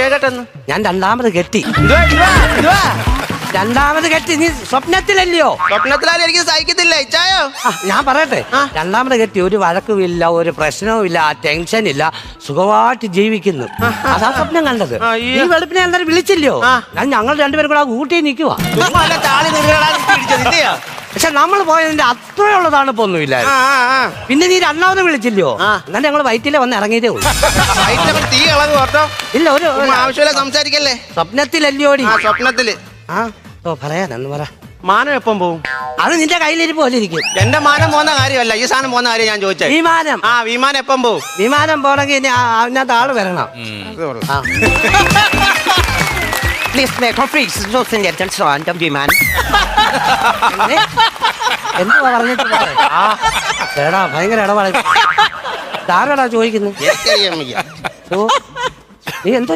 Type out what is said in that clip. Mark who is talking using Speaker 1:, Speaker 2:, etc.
Speaker 1: കേട്ടെ.
Speaker 2: ഞാൻ രണ്ടാമത് കെട്ടി. രണ്ടാമത് കെട്ടി. നീ സ്വപ്നത്തിലല്ലയോ?
Speaker 1: സ്വപ്നത്തിലാരും എനിക്ക് സഹിക്കത്തില്ല. ഇച്ചായോ
Speaker 2: ഞാൻ പറയട്ടെ, രണ്ടാമത് കെട്ടി. ഒരു വഴക്കുമില്ല, ഒരു പ്രശ്നവുമില്ല, ടെൻഷൻ ഇല്ല, സുഖമായിട്ട് ജീവിക്കുന്നു. അതാ സ്വപ്നം കണ്ടത്. ഈ വെളുപ്പിനെ എല്ലാവരും വിളിച്ചില്ലയോ? ഞാൻ ഞങ്ങൾ രണ്ടുപേരും കൂടെ ഊട്ടി നിൽക്കുവാ. പക്ഷെ നമ്മൾ പോയതിന്റെ അത്രയുള്ള തണുപ്പൊന്നുമില്ല. പിന്നെ നീ രണ്ടാമത് വിളിച്ചില്ലയോ? എന്നാൽ ഞങ്ങൾ വയറ്റിലെ വന്ന് ഇറങ്ങിയതേ ഉള്ളൂ.
Speaker 1: തീ ഇളകും കേട്ടോ.
Speaker 2: ഇല്ല, ഒരു
Speaker 1: ആവശ്യമില്ല സംസാരിക്കല്ലേ.
Speaker 2: സ്വപ്നത്തിലല്ലയോടി?
Speaker 1: സ്വപ്നത്തില്.
Speaker 2: പറയാനെന്ന് പറ.
Speaker 1: മാനം എപ്പം പോവും?
Speaker 2: അത് നിന്റെ കയ്യിലിരിപ്പ് പോലെ ഇരിക്കും.
Speaker 1: എന്റെ മാനം പോകുന്ന കാര്യമല്ല, ഈ സാധനം പോകുന്ന കാര്യം ഞാൻ ചോദിച്ചത്.
Speaker 2: വിമാനം.
Speaker 1: വിമാനം എപ്പം പോവും?
Speaker 2: വിമാനം പോണെങ്കിൽ ഇനി അതിനകത്ത് ആള് വരണം. എന്തുവാ പറഞ്ഞിട്ട് എടാ, ഭയങ്കര ഇടപാട്. ആരാടാ ചോദിക്കുന്നത്?
Speaker 1: എനിക്കറിയാൻ വയ്യ.
Speaker 2: നീ എന്താ